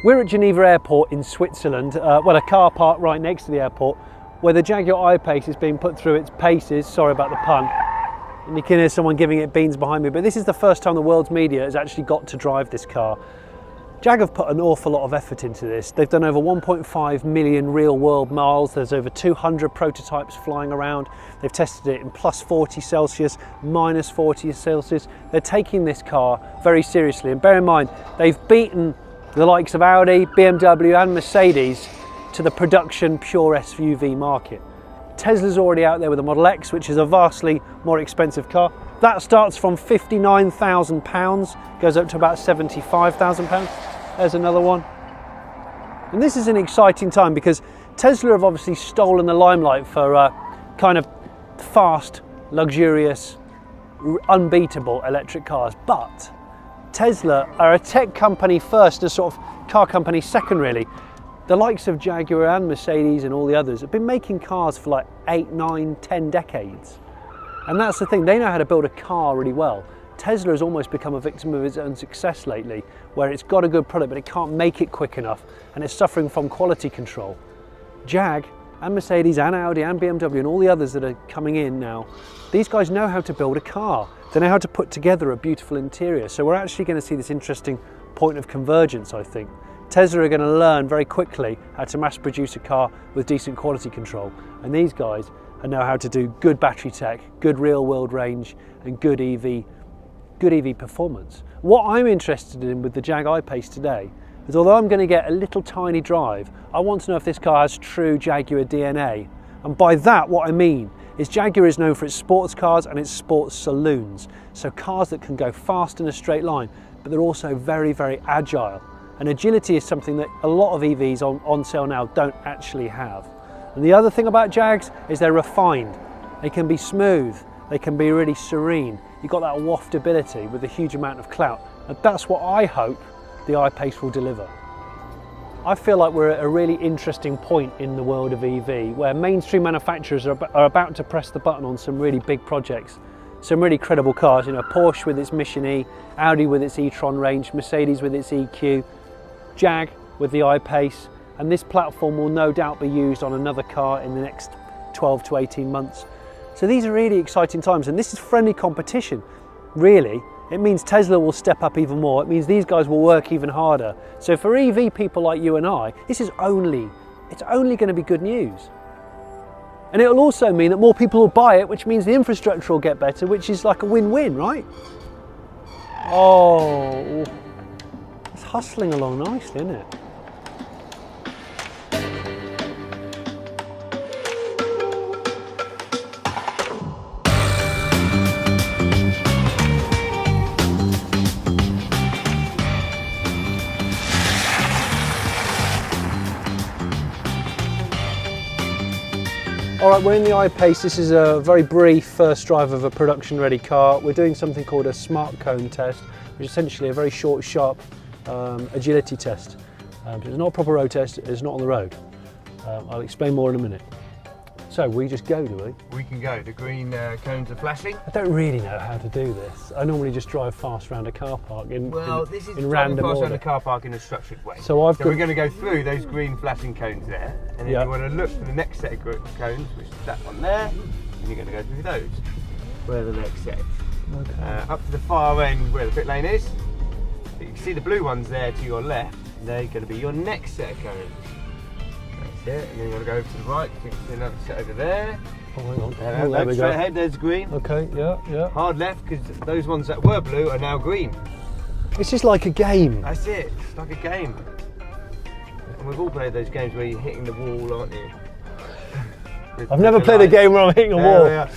We're at Geneva Airport in Switzerland, well, a car park right next to the airport, where the Jaguar I Pace is being put through its paces, sorry about the pun, and you can hear someone giving it beans behind me, but this is the first time the world's media has actually got to drive this car. Jag have put an awful lot of effort into this. They've done over 1.5 million real world miles. There's over 200 prototypes flying around. They've tested it in plus 40 Celsius, minus 40 Celsius. They're taking this car very seriously. And bear in mind, they've beaten the likes of Audi, BMW and Mercedes to the production pure SUV market. Tesla's already out there with the Model X, which is a vastly more expensive car. That starts from £59,000, goes up to about £75,000. There's another one. And this is an exciting time because Tesla have obviously stolen the limelight for kind of fast, luxurious, unbeatable electric cars. But Tesla are a tech company first, a sort of car company second really. The likes of Jaguar and Mercedes and all the others have been making cars for like 8, 9, 10 decades. And that's the thing, they know how to build a car really well. Tesla has almost become a victim of its own success lately, where it's got a good product, but it can't make it quick enough, and it's suffering from quality control. Jag and Mercedes and Audi and BMW and all the others that are coming in now, these guys know how to build a car. They know how to put together a beautiful interior. So we're actually going to see this interesting point of convergence, I think. Tesla are going to learn very quickly how to mass produce a car with decent quality control, and these guys know how to do good battery tech, good real world range and good EV performance. What I'm interested in with the Jag I Pace today is, although I'm going to get a little tiny drive, I want to know if this car has true Jaguar DNA. And by that what I mean is Jaguar is known for its sports cars and its sports saloons. So cars that can go fast in a straight line, but they're also very, very agile. And agility is something that a lot of EVs on sale now don't actually have. And the other thing about Jags is they're refined. They can be smooth, they can be really serene. You've got that waftability with a huge amount of clout. And that's what I hope the I Pace will deliver. I feel like we're at a really interesting point in the world of EV, where mainstream manufacturers are about to press the button on some really big projects. Some really credible cars, you know, Porsche with its Mission E, Audi with its e-tron range, Mercedes with its EQ, Jag with the I Pace, and this platform will no doubt be used on another car in the next 12 to 18 months. So these are really exciting times, and this is friendly competition, really. It means Tesla will step up even more. It means these guys will work even harder. So for EV people like you and I, it's only going to be good news. And it'll also mean that more people will buy it, which means the infrastructure will get better, which is like a win-win, right? Oh, it's hustling along nicely, isn't it? All right, we're in the I Pace. This is a very brief first drive of a production-ready car. We're doing something called a smart cone test, which is essentially a very short, sharp agility test. It's not a proper road test, it's not on the road. I'll explain more in a minute. So we just go, do we? We can go. The green cones are flashing. I don't really know how to do this. I normally just drive fast around a car park in random order. Around a car park in a structured way. So we're going to go through those green flashing cones there, and then you want to look for the next set of cones, which is that one there, and you're going to go through those. Where the next set. Okay. Up to the far end where the pit lane is. You can see the blue ones there to your left. They're going to be your next set of cones. That's it. And then you want to go over to the right. You can see another set over there. Oh, hang on. There we go. Straight ahead, there's green. Okay, yeah. Hard left, because those ones that were blue are now green. It's just like a game. That's it. It's like a game. And we've all played those games where you're hitting the wall, aren't you? I've never played a game where I'm hitting a wall.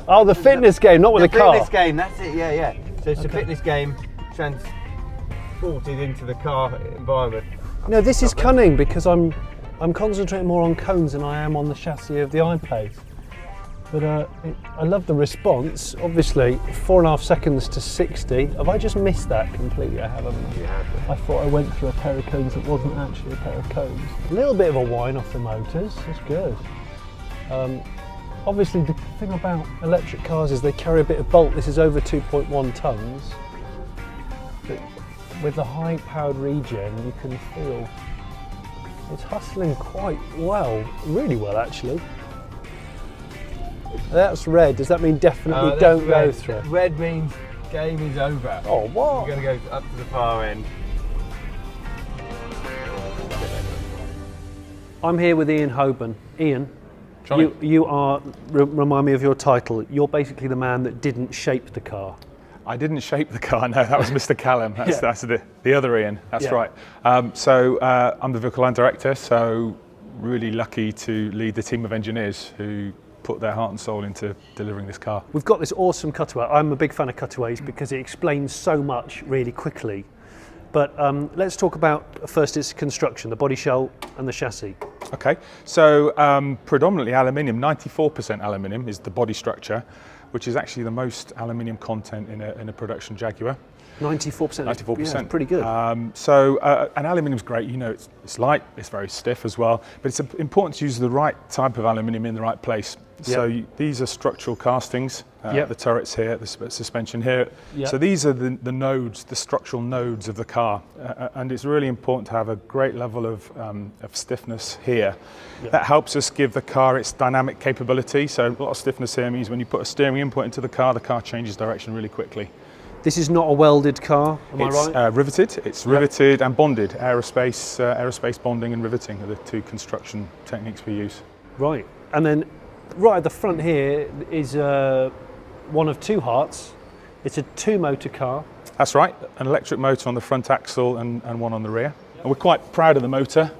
Oh, the fitness game, not with a car. The fitness game, that's it, yeah. So it's a fitness game transported into the car environment. No, this is cunning because I'm concentrating more on cones than I am on the chassis of the I Pace. But I love the response. Obviously, 4.5 seconds to 60. Have I just missed that completely? I haven't. You have. I thought I went through a pair of cones that wasn't actually a pair of cones. A little bit of a whine off the motors. That's good. Obviously, the thing about electric cars is they carry a bit of bulk. This is over 2.1 tonnes. with the high-powered regen, you can feel it's hustling quite well, really well actually. That's red. Does that mean definitely don't go through? Red means game is over. Oh, what? We're going to go up to the far end. I'm here with Ian Hoban. Ian, Johnny. you are, remind me of your title, you're basically the man that didn't shape the car. I didn't shape the car, no, that was Mr. Callum, that's the other Ian, that's Yeah. right. So I'm the vehicle line director, so really lucky to lead the team of engineers who put their heart and soul into delivering this car. We've got this awesome cutaway. I'm a big fan of cutaways because it explains so much really quickly. But let's talk about first its construction, the body shell and the chassis. Okay, so predominantly aluminium, 94% aluminium is the body structure, which is actually the most aluminium content in a production Jaguar. 94%. 94%. Yeah, it's pretty good. And aluminium's great, you know, it's light, it's very stiff as well, but it's important to use the right type of aluminium in the right place. So these are structural castings, the turrets here, the suspension here. So these are the nodes, the structural nodes of the car, and it's really important to have a great level of stiffness here. That helps us give the car its dynamic capability. So a lot of stiffness here means when you put a steering input into the car changes direction really quickly. This is not a welded car, am I right? It's riveted. It's riveted and bonded. Aerospace bonding and riveting are the two construction techniques we use. Right, and then right at the front here is one of two hearts. It's a two-motor car. That's right, an electric motor on the front axle and one on the rear. And we're quite proud of the motor.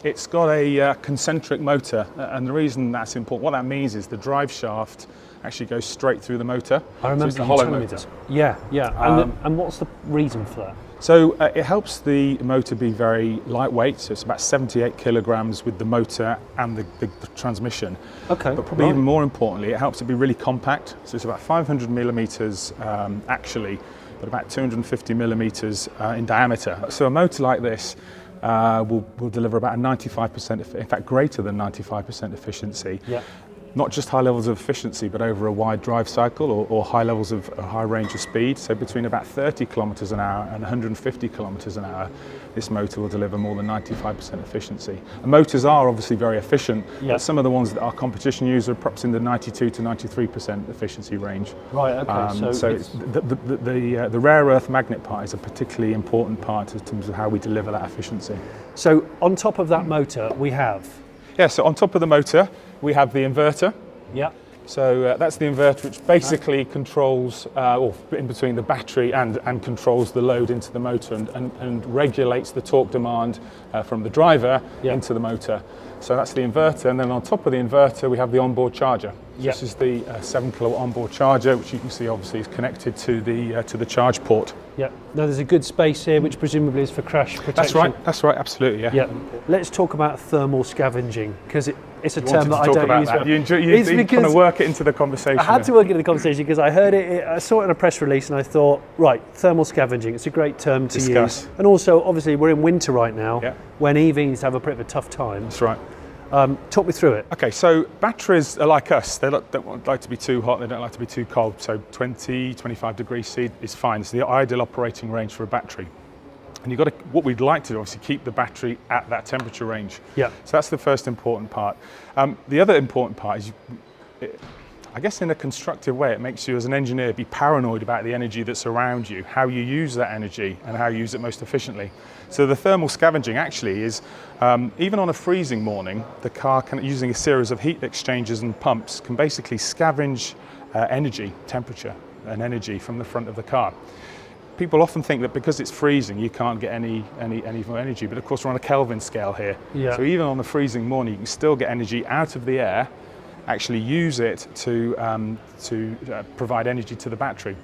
It's got a concentric motor, and the reason that's important, what that means is the drive shaft actually goes straight through the motor. I remember so it's a hollow telling me motor. this. Yeah. And what's the reason for that? So it helps the motor be very lightweight, so it's about 78 kilograms with the motor and the transmission. Okay. But probably even more importantly, it helps it be really compact. So it's about 500 millimeters actually, but about 250 millimeters in diameter. So a motor like this will deliver about a 95%, in fact greater than 95% efficiency. Yeah. Not just high levels of efficiency, but over a wide drive cycle or high levels of a high range of speed. So between about 30 kilometers an hour and 150 kilometers an hour, this motor will deliver more than 95% efficiency. And motors are obviously very efficient, but some of the ones that our competition use are perhaps in the 92 to 93% efficiency range. Right, okay. So it's the rare earth magnet part is a particularly important part in terms of how we deliver that efficiency. So on top of that motor, we have? Yeah, so on top of the motor, we have the inverter. Yeah. So that's the inverter, which basically controls, or in between the battery and controls the load into the motor and regulates the torque demand from the driver into the motor. So that's the inverter, and then on top of the inverter we have the onboard charger. This is the 7 kilowatt onboard charger, which you can see obviously is connected to the charge port. Yeah. Now there's a good space here, which presumably is for crash protection. That's right, absolutely, yeah. Yeah. Let's talk about thermal scavenging, because it's a You term wanted that to I talk don't about use. that. You It's kind because of work it into the conversation. I had to work into the conversation because I heard it, I saw it in a press release and I thought, right, thermal scavenging, it's a great term to use. And also, obviously, we're in winter right now, when EVs have a bit of a tough time. That's right. Talk me through it. Okay, so batteries are like us. They don't like to be too hot, they don't like to be too cold. So 20, 25 degrees C is fine. It's the ideal operating range for a battery. And what we'd like to do, obviously, keep the battery at that temperature range. Yeah. So that's the first important part. The other important part is, I guess in a constructive way, it makes you as an engineer be paranoid about the energy that's around you, how you use that energy and how you use it most efficiently. So the thermal scavenging actually is, even on a freezing morning, the car using a series of heat exchangers and pumps can basically scavenge energy, temperature and energy from the front of the car. People often think that because it's freezing you can't get any more energy, but of course we're on a Kelvin scale here. Yeah. So even on a freezing morning you can still get energy out of the air, actually use it to provide energy to the battery.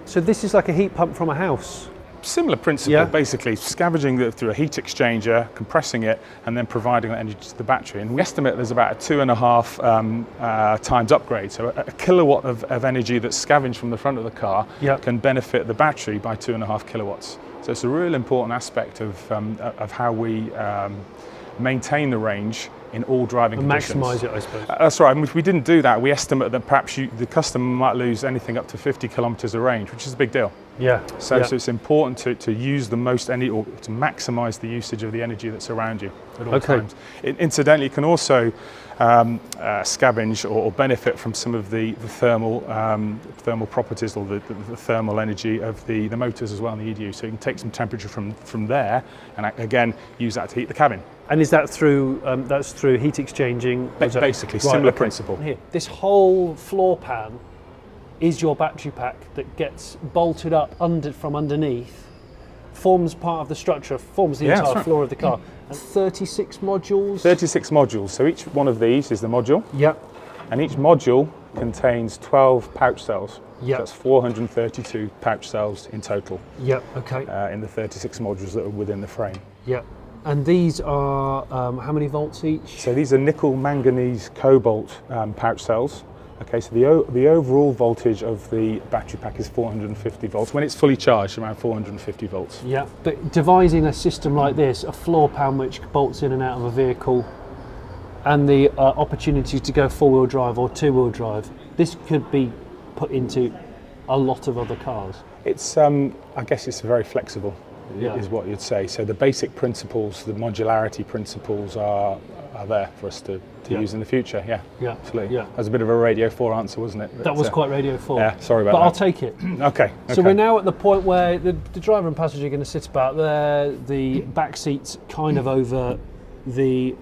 So this is like a heat pump from a house? Similar principle, basically scavenging through a heat exchanger, compressing it, and then providing that energy to the battery. And we estimate there's about a 2.5 times upgrade. So a kilowatt of energy that's scavenged from the front of the car can benefit the battery by 2.5 kilowatts. So it's a real important aspect of how we maintain the range in all driving And conditions. maximise it, I suppose. That's right, and if we didn't do that, we estimate that perhaps the customer might lose anything up to 50 kilometres of range, which is a big deal. Yeah. So it's important to use the most energy, or to maximise the usage of the energy that's around you at all times. Incidentally, it can also scavenge or benefit from some of the thermal properties, or the thermal energy of the motors as well in the EDU. So you can take some temperature from there, and again use that to heat the cabin. And is that through that's through heat exchanging? Basically, similar principle. Here, this whole floor pan is your battery pack that gets bolted up from underneath, forms part of the structure, forms the entire floor of the car. And 36 modules? 36 modules, so each one of these is the module. Yep. And each module contains 12 pouch cells. Yep. That's 432 pouch cells in total. Yep, okay. In the 36 modules that are within the frame. Yep. And these are how many volts each? So these are nickel, manganese, cobalt pouch cells. Okay, so the overall voltage of the battery pack is 450 volts. When it's fully charged, around 450 volts. Yeah, but devising a system like this, a floor pan which bolts in and out of a vehicle, and the opportunity to go four-wheel drive or two-wheel drive, this could be put into a lot of other cars. It's, I guess it's very flexible, is what you'd say. So the basic principles, the modularity principles are there for us to use in the future. Yeah, absolutely. Yeah. That was a bit of a Radio 4 answer, wasn't it? But, that was quite Radio 4. Yeah, sorry about that. But I'll take it. Okay. So we're now at the point where the driver and passenger are going to sit about there, the back seat's kind of over the...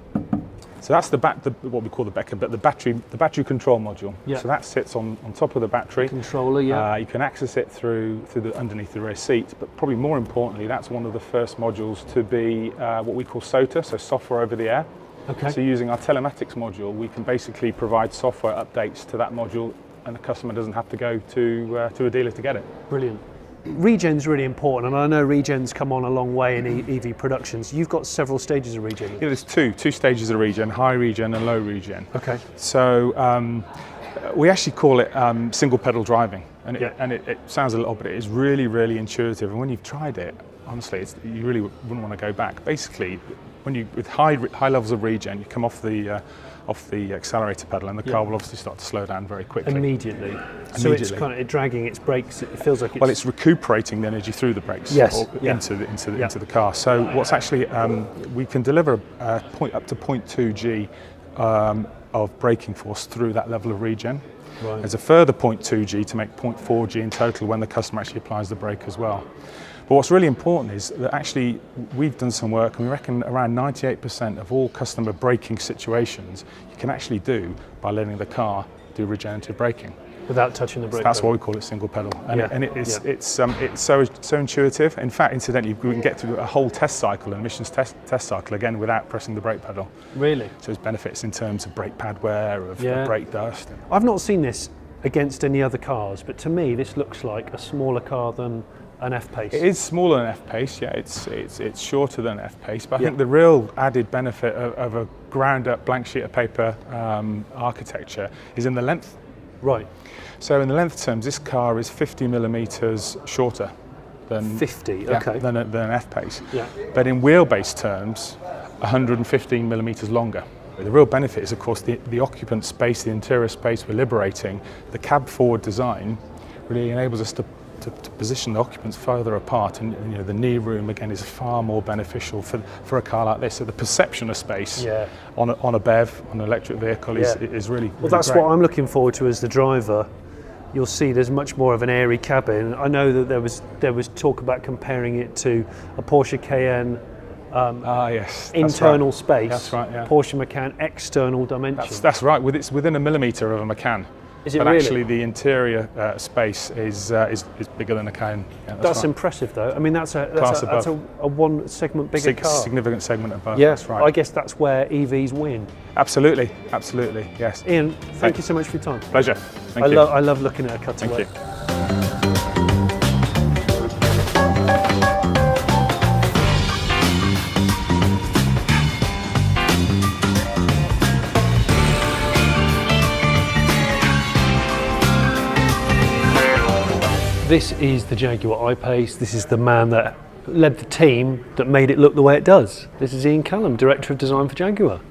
So that's what we call the battery control module. Yeah. So that sits on top of the battery. Controller, yeah. You can access it through underneath the rear seat, but probably more importantly, that's one of the first modules to be what we call SOTA, so software over the air. Okay. So using our telematics module, we can basically provide software updates to that module, and the customer doesn't have to go to a dealer to get it. Brilliant. Regen's really important, and I know regen's come on a long way in EV productions. You've got several stages of regen. Yeah, there's two stages of regen: high regen and low regen. Okay. So we actually call it single pedal driving, and it sounds a little, but it is really, really intuitive. And when you've tried it, honestly, you really wouldn't want to go back. Basically, with high levels of regen, you come off the accelerator pedal, and the car will obviously start to slow down very quickly. Immediately. So it's kind of dragging its brakes. It feels like it's recuperating the energy through the brakes. Yes. Into the car. So what's actually we can deliver up to 0.2 G of braking force through that level of regen. Right. There's a further 0.2 G to make 0.4 G in total when the customer actually applies the brake as well. But what's really important is that actually we've done some work, and we reckon around 98% of all customer braking situations you can actually do by letting the car do regenerative braking. Without touching the brake. So that's why we call it single pedal. And it's so intuitive. In fact, incidentally, we can get through a whole test cycle, an emissions test cycle, again, without pressing the brake pedal. Really? So there's benefits in terms of brake pad wear, of brake dust. I've not seen this against any other cars, but to me this looks like a smaller car than an F-Pace. It is smaller than F-Pace, yeah. It's shorter than F-Pace, but I think the real added benefit of a ground-up blank sheet of paper architecture is in the length. Right. So in the length terms, this car is 50 millimetres shorter than 50. than an F-Pace. Yeah. But in wheelbase terms, 115 millimetres longer. The real benefit is, of course, the occupant space, the interior space we're liberating. The cab forward design really enables us to position the occupants further apart, and the knee room again is far more beneficial for a car like this. So the perception of space on a BEV, on an electric vehicle is really well. That's great. What I'm looking forward to as the driver. You'll see there's much more of an airy cabin. I know that there was talk about comparing it to a Porsche Cayenne. Yes, internal space. That's right. Yeah. Porsche Macan external dimension. That's right. It's within a millimetre of a Macan. Is it but really? Actually, the interior space is bigger than a Cayenne. Yeah, that's right. Impressive, though. I mean, that's a one segment bigger car. Significant segment above. Yeah, that's right. I guess that's where EVs win. Absolutely. Yes. Ian, thank you so much for your time. Pleasure. Thank you. I love looking at a cutaway. Thank you. This is the Jaguar I Pace. This is the man that led the team that made it look the way it does. This is Ian Callum, Director of Design for Jaguar.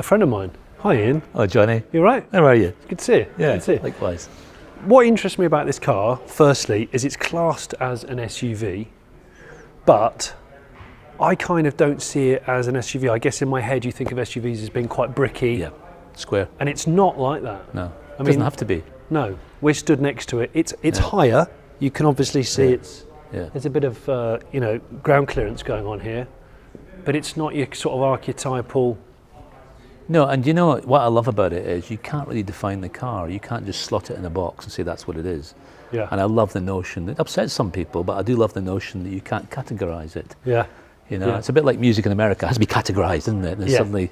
a friend of mine. Hi, Ian. Oh, Johnny. You all right? How are you? Good to see you. Yeah, Good to see you. likewise. What interests me about this car, firstly, is it's classed as an SUV, but I kind of don't see it as an SUV. I guess in my head you think of SUVs as being quite bricky. Yeah, square. And it's not like that. No, I doesn't mean, have to be. No, we're stood next to it. It's higher. You can obviously see there's a bit of ground clearance going on here, but it's not your sort of archetypal. No, and you know what I love about it is you can't really define the car. You can't just slot it in a box and say that's what it is. Yeah. And I love the notion. It upsets some people, but I do love the notion that you can't categorize it. Yeah. You know, it's a bit like music in America. It has to be categorized, isn't it? And suddenly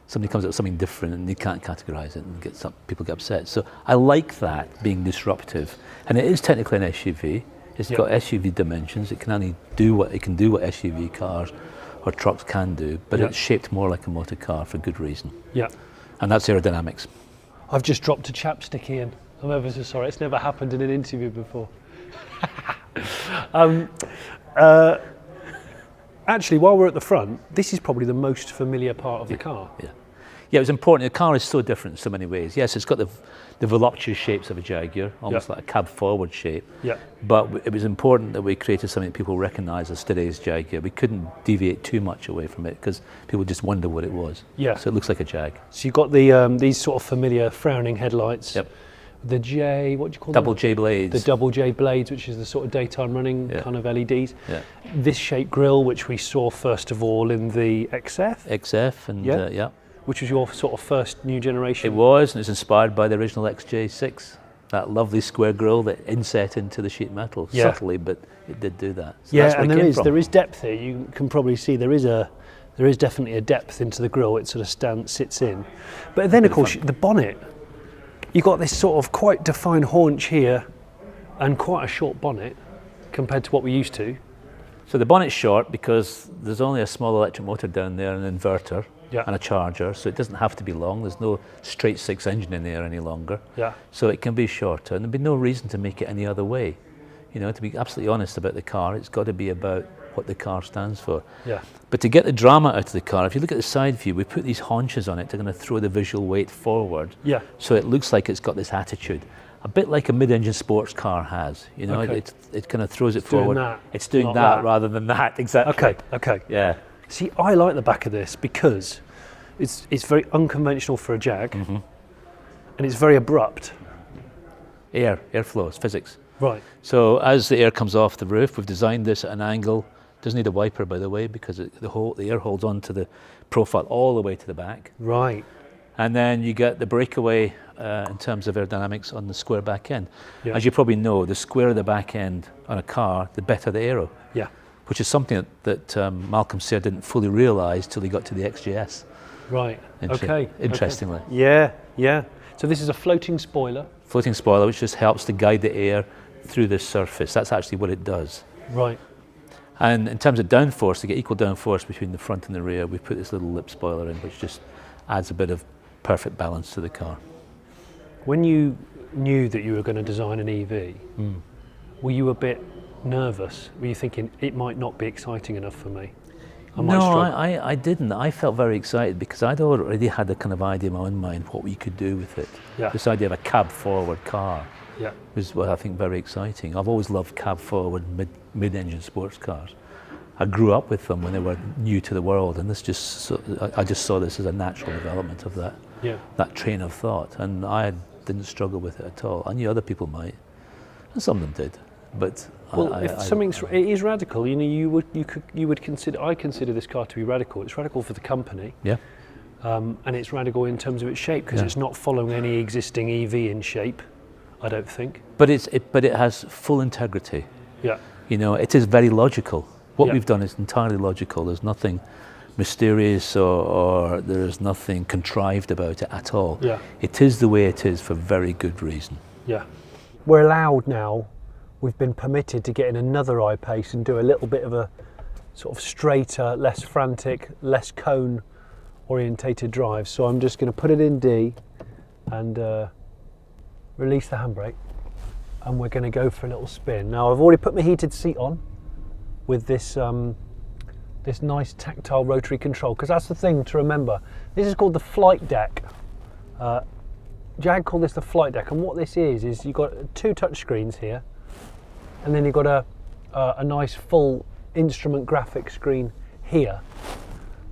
somebody comes up with something different and you can't categorize it and people get upset. So I like that being disruptive. And it is technically an SUV. It's got SUV dimensions. It can only do what SUV cars or trucks can do, but it's shaped more like a motor car for good reason. Yeah. And that's aerodynamics. I've just dropped a chapstick, Ian. I'm ever so sorry. It's never happened in an interview before. Actually, while we're at the front, this is probably the most familiar part of the car. Yeah, it was important. The car is so different in so many ways. Yes, it's got the voluptuous shapes of a Jaguar, almost like a cab forward shape. Yeah. But it was important that we created something that people recognise as today's Jaguar. We couldn't deviate too much away from it because people just wonder what it was. Yeah. So it looks like a Jag. So you've got these sort of familiar frowning headlights. Yep. The J, what do you call them? Double J blades. The double J blades, which is the sort of daytime running kind of LEDs. Yeah. This shape grille, which we saw first of all in the XF. XF, and which was your sort of first new generation. It was, and it's inspired by the original XJ6. That lovely square grille that inset into the sheet metal, subtly, but it did do that. So that's where there is depth here. You can probably see there is definitely a depth into the grille. It sort of sits in. But then, of course, the bonnet. You've got this sort of quite defined haunch here and quite a short bonnet compared to what we're used to. So the bonnet's short because there's only a small electric motor down there, an inverter and a charger, so it doesn't have to be long. There's no straight six engine in there any longer. Yeah. So it can be shorter, and there'd be no reason to make it any other way. You know, to be absolutely honest about the car, it's got to be about what the car stands for. Yeah. But to get the drama out of the car, if you look at the side view, we put these haunches on it to kind of throw the visual weight forward. Yeah. So it looks like it's got this attitude, a bit like a mid-engine sports car has. You know, it kind of throws it forward. It's doing that rather than that. Exactly. Okay. Okay. Yeah. See, I like the back of this because it's very unconventional for a Jag, and it's very abrupt. Airflow, it's physics. Right. So as the air comes off the roof, we've designed this at an angle. Doesn't need a wiper, by the way, because the air holds on to the profile all the way to the back. Right. And then you get the breakaway in terms of aerodynamics on the square back end. Yeah. As you probably know, the square of the back end on a car, the better the aero. Yeah. Which is something that Malcolm Sayre didn't fully realise till he got to the XJS. Right. Interestingly. Okay. Yeah. Yeah. So this is a floating spoiler. Floating spoiler, which just helps to guide the air through the surface. That's actually what it does. Right. And in terms of downforce, to get equal downforce between the front and the rear, we put this little lip spoiler in, which just adds a bit of perfect balance to the car. When you knew that you were going to design an EV, were you a bit nervous? Were you thinking it might not be exciting enough for me? I didn't. I felt very excited because I'd already had a kind of idea in my own mind what we could do with it. Yeah. This idea of a cab forward car was what I think very exciting. I've always loved cab forward mid-engine sports cars. I grew up with them when they were new to the world, and I just saw this as a natural development of that train of thought, and I didn't struggle with it at all. I knew other people might, and some of them did, but it is radical. You know, you would consider. I consider this car to be radical. It's radical for the company. Yeah. And it's radical in terms of its shape because it's not following any existing EV in shape, I don't think. But it has full integrity. Yeah. You know, it is very logical. What we've done is entirely logical. There's nothing mysterious or there's nothing contrived about it at all. Yeah. It is the way it is for very good reason. Yeah. We're allowed now. We've been permitted to get in another I Pace and do a little bit of a sort of straighter, less frantic, less cone orientated drive. So I'm just going to put it in D and release the handbrake, and we're going to go for a little spin. Now I've already put my heated seat on with this this nice tactile rotary control, because that's the thing to remember. This is called the flight deck. Jag called this the flight deck, and what this is you've got 2 touch screens here, and then you've got a nice full instrument graphic screen here.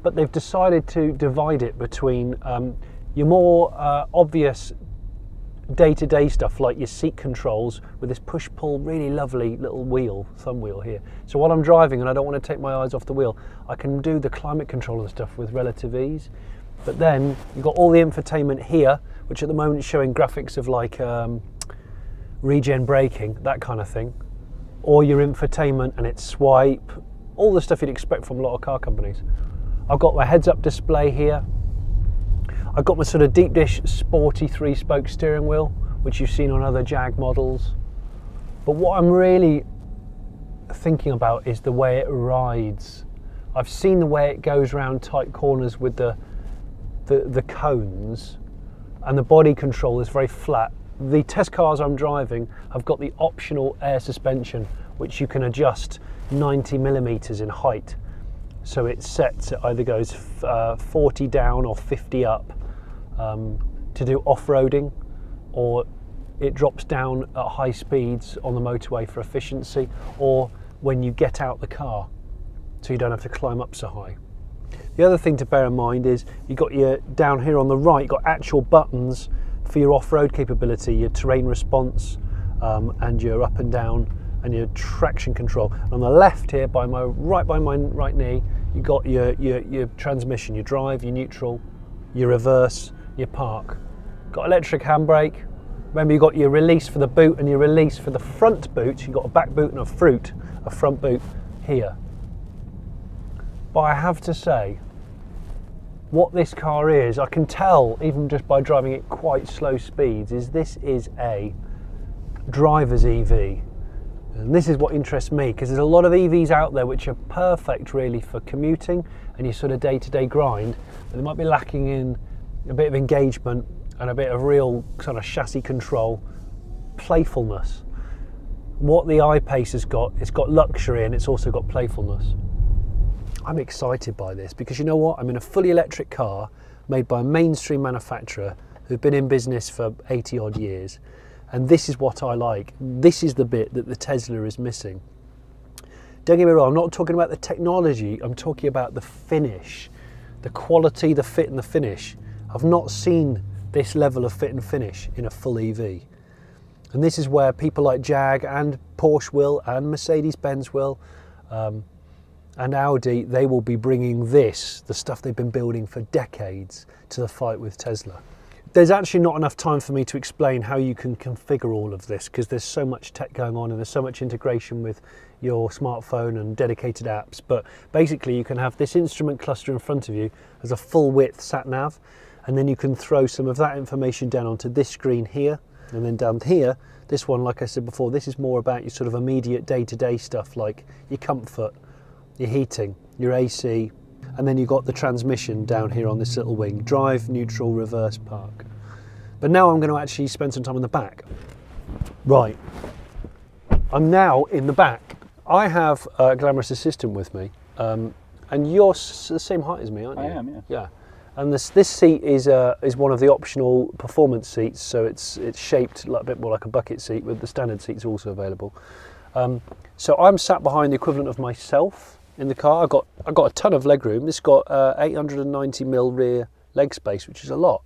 But they've decided to divide it between your more obvious day-to-day stuff, like your seat controls with this push-pull, really lovely little wheel, thumb wheel here. So while I'm driving and I don't want to take my eyes off the wheel, I can do the climate control and stuff with relative ease. But then you've got all the infotainment here, which at the moment is showing graphics of like regen braking, that kind of thing. Or your infotainment and its swipe, all the stuff you'd expect from a lot of car companies. I've got my heads-up display here. I've got my sort of deep dish sporty 3-spoke steering wheel, which you've seen on other Jag models. But what I'm really thinking about is the way it rides. I've seen the way it goes around tight corners with the cones, and the body control is very flat. The test cars I'm driving have got the optional air suspension, which you can adjust 90 millimeters in height. So it sets, it either goes 40 down or 50 up to do off-roading, or it drops down at high speeds on the motorway for efficiency, or when you get out the car, so you don't have to climb up so high. The other thing to bear in mind is you've got your, down here on the right, you've got actual buttons for your off-road capability, your terrain response, and your up and down, and your traction control. And on the left here, right by my right knee, you've got your transmission, your drive, your neutral, your reverse, your park. Got electric handbrake. Remember, you've got your release for the boot and your release for the front boot. You've got a back boot and a front boot here. But I have to say, what this car is, I can tell even just by driving it quite slow speeds, is this is a driver's EV. And this is what interests me, because there's a lot of EVs out there which are perfect really for commuting and your sort of day-to-day grind, but they might be lacking in a bit of engagement and a bit of real kind of chassis control, playfulness. What the I Pace has got, it's got luxury and it's also got playfulness. I'm excited by this because you know what? I'm in a fully electric car made by a mainstream manufacturer who've been in business for 80 odd years. And this is what I like. This is the bit that the Tesla is missing. Don't get me wrong, I'm not talking about the technology, I'm talking about the finish, the quality, the fit and the finish. I've not seen this level of fit and finish in a full EV. And this is where people like Jag and Porsche will, and Mercedes-Benz will, and Audi, they will be bringing this, the stuff they've been building for decades, to the fight with Tesla. There's actually not enough time for me to explain how you can configure all of this, because there's so much tech going on and there's so much integration with your smartphone and dedicated apps. But basically you can have this instrument cluster in front of you as a full width sat nav, and then you can throw some of that information down onto this screen here, and then down here, this one, like I said before, this is more about your sort of immediate day-to-day stuff like your comfort, your heating, your AC, and then you've got the transmission down here on this little wing, drive, neutral, reverse, park. But now I'm going to actually spend some time in the back. Right, I'm now in the back. I have a glamorous assistant with me, and you're the same height as me, aren't you? I am, yeah. Yeah, and this seat is one of the optional performance seats, so it's shaped like a bit more like a bucket seat, with the standard seats also available. So I'm sat behind the equivalent of myself in the car. I've got a ton of leg room. This has got 890mm rear leg space, which is a lot.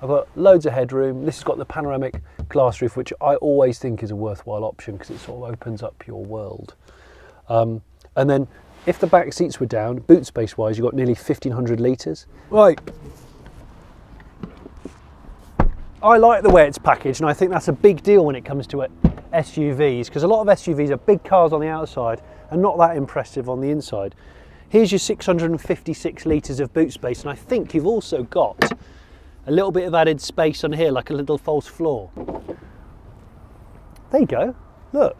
I've got loads of headroom. This has got the panoramic glass roof, which I always think is a worthwhile option because it sort of opens up your world. And then if the back seats were down, boot space wise, you've got nearly 1,500 litres. Right. I like the way it's packaged, and I think that's a big deal when it comes to SUVs, because a lot of SUVs are big cars on the outside and not that impressive on the inside. Here's your 656 litres of boot space, and I think you've also got a little bit of added space on here, like a little false floor. There you go, look.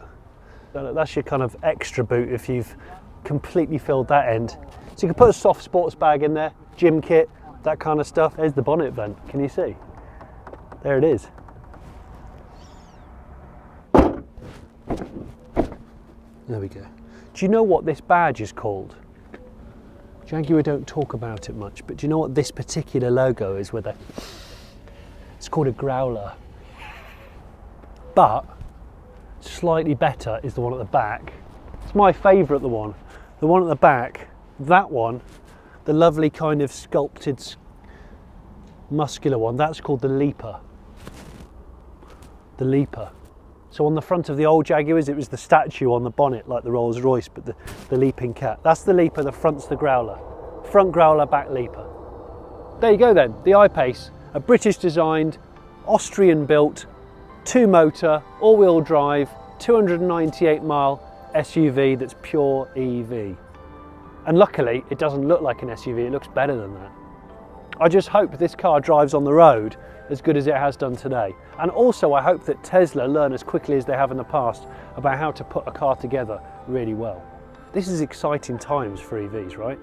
That's your kind of extra boot if you've completely filled that end. So you can put a soft sports bag in there, gym kit, that kind of stuff. There's the bonnet vent, can you see? There it is. There we go. Do you know what this badge is called? Jaguar don't talk about it much, but do you know what this particular logo is with it? It's called a growler. But slightly better is the one at the back. It's my favourite, the one at the back, that one, the lovely kind of sculpted muscular one, that's called the Leaper. The Leaper. So on the front of the old Jaguars, it was the statue on the bonnet like the Rolls Royce, but the leaping cat. That's the Leaper, the front's the growler. Front growler, back Leaper. There you go then, the I Pace, a British designed, Austrian built, 2-motor, all-wheel drive, 298 mile SUV that's pure EV. And luckily, it doesn't look like an SUV, it looks better than that. I just hope this car drives on the road as good as it has done today. And also I hope that Tesla learn as quickly as they have in the past about how to put a car together really well. This is exciting times for EVs, right?